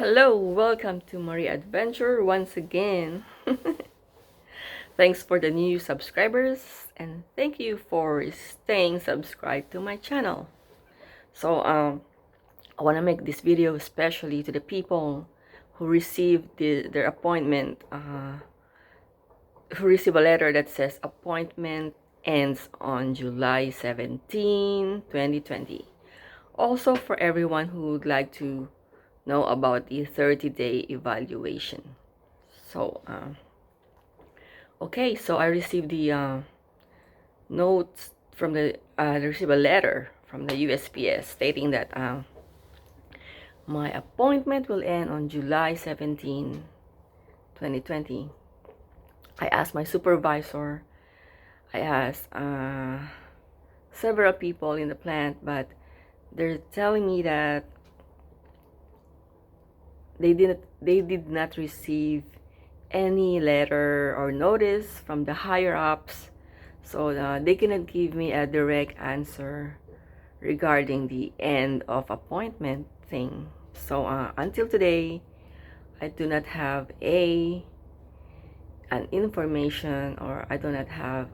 Hello, welcome to Marie Adventure once again. Thanks for the new subscribers and thank you for staying subscribed to my channel. So I want to make this video especially to the people who received their appointment, who receive a letter that says appointment ends on July 17, 2020. Also for everyone who would like to know about the 30-day evaluation. So okay, so I received the notes from I received a letter from the USPS stating that my appointment will end on July 17, 2020. I asked my supervisor, I asked several people in the plant, but they're telling me that they did not receive any letter or notice from the higher ups, so they cannot give me a direct answer regarding the end of appointment thing. So until today, I do not have an information, or I do not have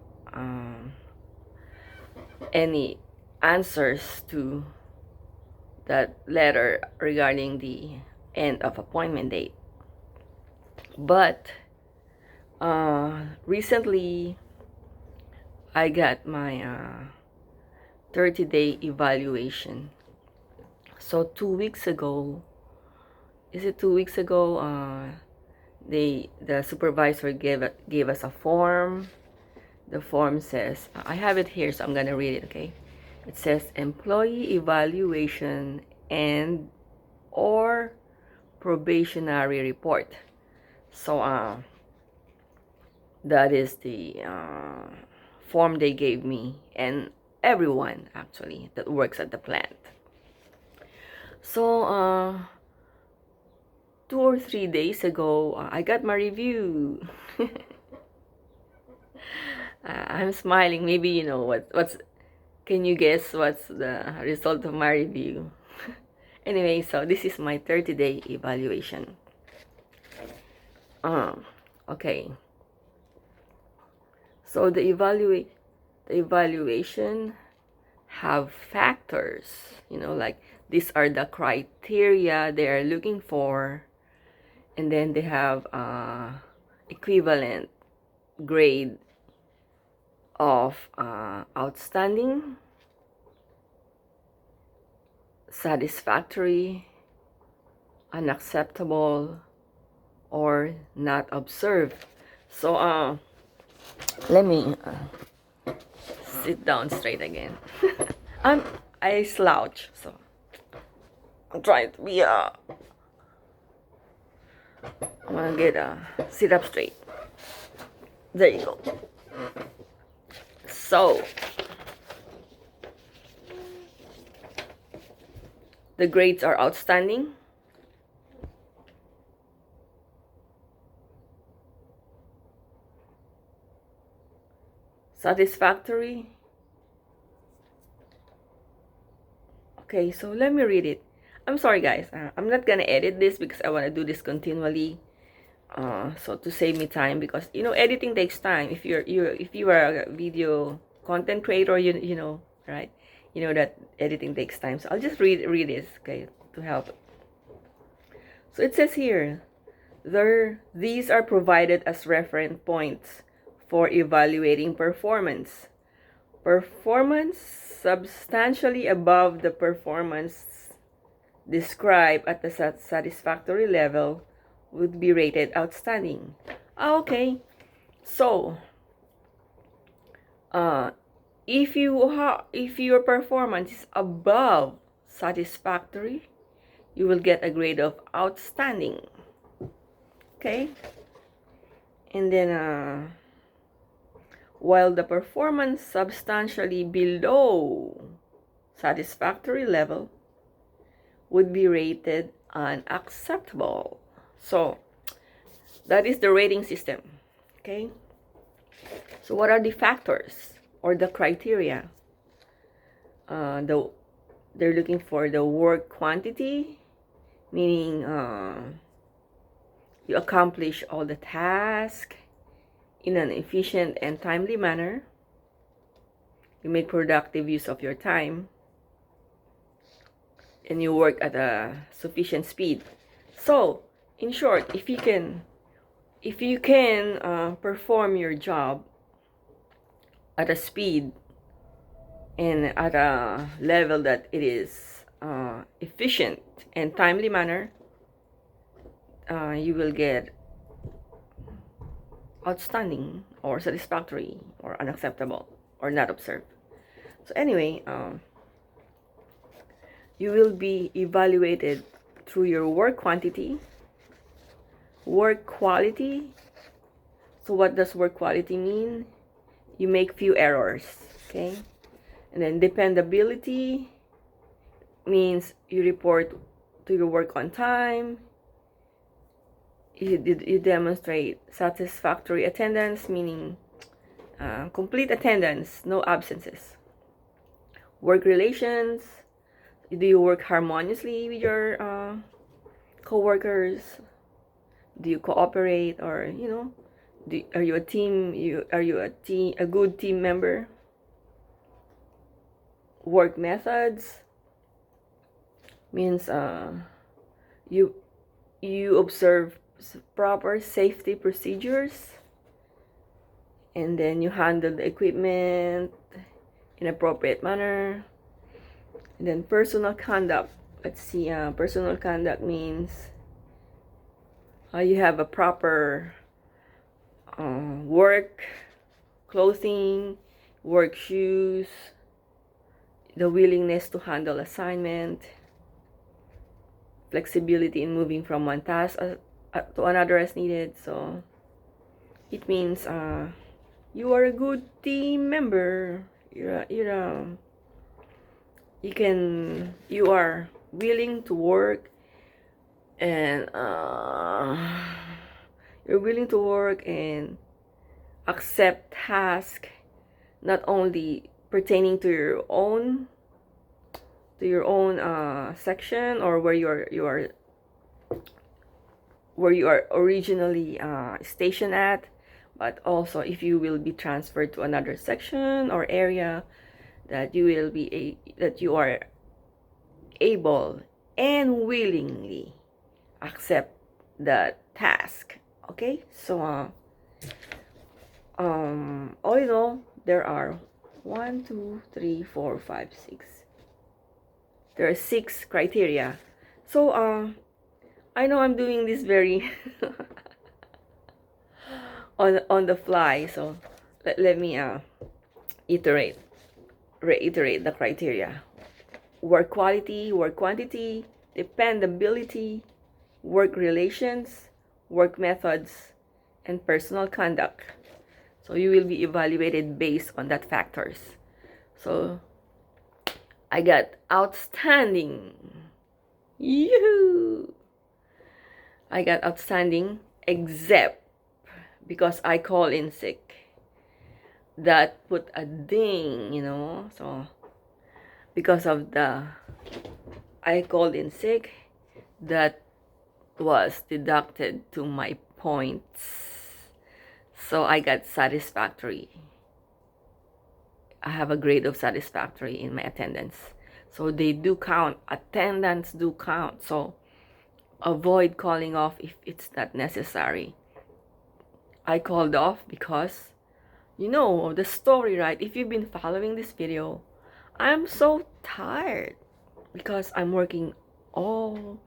any answers to that letter regarding the end of appointment date. But recently I got my 30-day evaluation. So 2 weeks ago, is it 2 weeks ago, the supervisor gave us a form. The form says, I have it here, so I'm gonna read it. Okay, it says employee evaluation and or probationary report. So that is the form they gave me and everyone actually that works at the plant. So 2 or 3 days ago, I got my review. I'm smiling. Maybe you know what's. Can you guess what's the result of my review? Anyway, so this is my 30-day evaluation. Okay. So the evaluation have factors, like these are the criteria they are looking for, and then they have equivalent grade of outstanding, satisfactory, unacceptable, or not observed. So let me sit down straight again. I slouch, so I'm trying to be I'm gonna get sit up straight. There you go. So the grades are outstanding, satisfactory. Okay, so let me read it. I'm sorry guys, I'm not gonna edit this because I want to do this continually, so to save me time, because editing takes time. If you are a video content creator, you know, right, that editing takes time. So I'll just read this, okay, to help. So it says here, these are provided as reference points for evaluating performance. Performance substantially above the performance described at the satisfactory level would be rated outstanding. Okay, so if your performance is above satisfactory, you will get a grade of outstanding. Okay, and then while the performance substantially below satisfactory level would be rated unacceptable. So that is the rating system. Okay, so what are the factors or the criteria? They're looking for the work quantity, meaning you accomplish all the tasks in an efficient and timely manner. You make productive use of your time, and you work at a sufficient speed. So, in short, if you can perform your job at a speed and at a level that it is efficient and timely manner, you will get outstanding or satisfactory or unacceptable or not observed. So anyway, you will be evaluated through your work quantity, work quality. So what does work quality mean? You make few errors, okay? And then dependability means you report to your work on time. You demonstrate satisfactory attendance, meaning complete attendance, no absences. Work relations, do you work harmoniously with your co-workers? Do you cooperate, or are you a team? Are you a good team member? Work methods means you observe proper safety procedures, and then you handle the equipment in appropriate manner. And then personal conduct. Let's see, personal conduct means you have a proper work clothing, work shoes, the willingness to handle assignment, flexibility in moving from one task to another as needed. So it means you are a good team member. You are willing to work, and you're willing to work and accept tasks not only pertaining to your own section, or where you are originally stationed at, but also if you will be transferred to another section or area, that you are able and willingly accept the task. Okay, so all in all, there are 1, 2, 3, 4, 5, 6. There are 6 criteria. So I know I'm doing this very on the fly. So let me reiterate the criteria: work quality, work quantity, dependability, work relations, work methods, and personal conduct. So you will be evaluated based on that factors. So I got outstanding. Yoo-hoo! I got outstanding, except because I call in sick. That put a ding, so because of I called in sick, that was deducted to my points. So I got satisfactory. I have a grade of satisfactory in my attendance. So they do count. Attendance do count. So avoid calling off if it's not necessary. I called off because you know the story, right? If you've been following this video, I'm so tired because I'm working all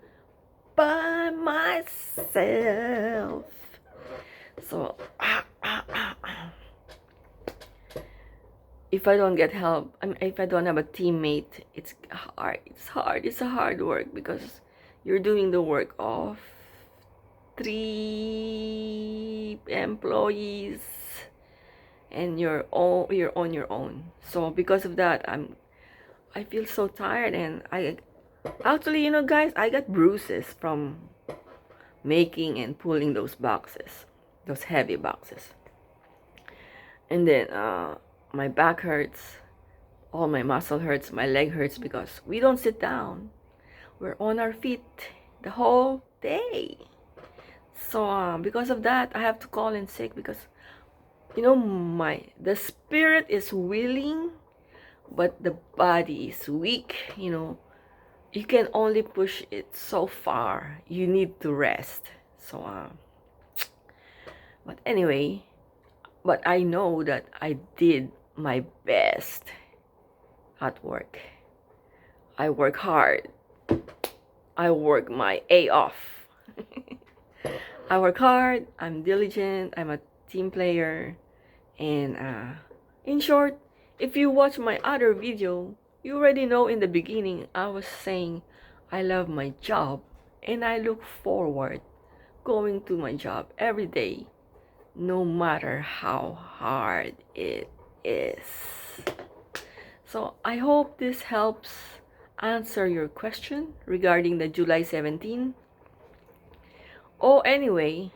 by myself. So if I don't get help, if I don't have a teammate, it's hard. It's a hard work because you're doing the work of 3 employees, and you're on your own. So because of that, I feel so tired, and I actually, guys, I got bruises from making and pulling those boxes, those heavy boxes. And then my back hurts, all my muscle hurts, my leg hurts, because we don't sit down. We're on our feet. the whole day. So because of that, I have to call in sick because the spirit is willing, but the body is weak. You can only push it so far. You need to rest. So but anyway, but I know that I did my best at work. I work hard. I work my A off. I work hard. I'm diligent. I'm a team player. And in short, if you watch my other video, you already know in the beginning I was saying I love my job and I look forward going to my job every day, no matter how hard it is. So I hope this helps answer your question regarding the July 17. Oh, anyway,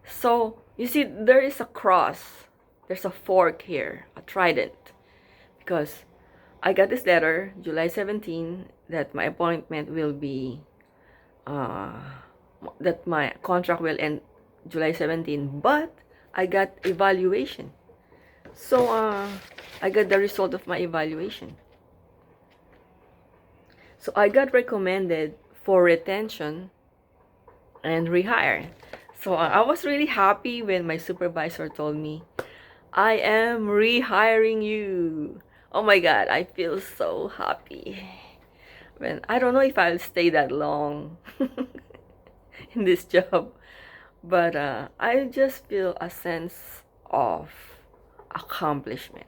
so you see there is a cross. There's a fork here, a trident, because I got this letter July 17 that my appointment will be that my contract will end July 17, but I got evaluation. So I got the result of my evaluation. So I got recommended for retention and rehire. So I was really happy when my supervisor told me, I am rehiring you. Oh my God, I feel so happy. I don't know if I'll stay that long in this job, but I just feel a sense of accomplishment.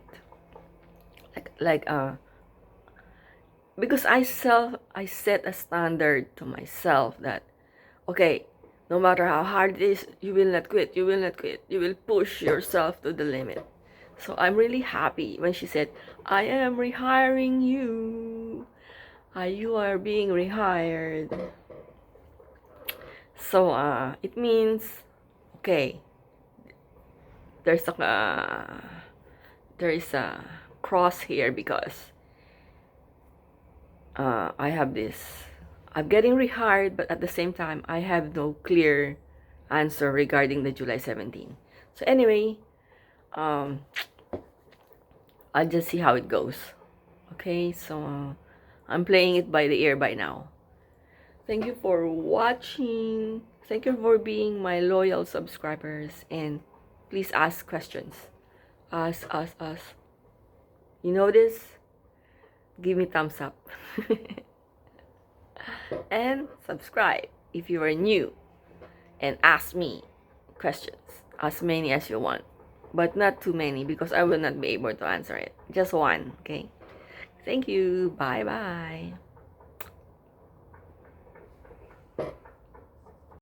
Because I set a standard to myself that, okay, no matter how hard it is, you will not quit, you will not quit, you will push yourself to the limit. So I'm really happy when she said, I am rehiring you. You are being rehired. So it means, okay, there is a cross here because I have this. I'm getting rehired, but at the same time, I have no clear answer regarding the July 17. So anyway, I'll just see how it goes. Okay, so I'm playing it by the ear by now. Thank you for watching. Thank you for being my loyal subscribers. And please ask questions. Ask. You know this? Give me thumbs up. And subscribe if you are new. And ask me questions. As many as you want. But not too many because I will not be able to answer it. Just one, okay? Thank you. Bye-bye.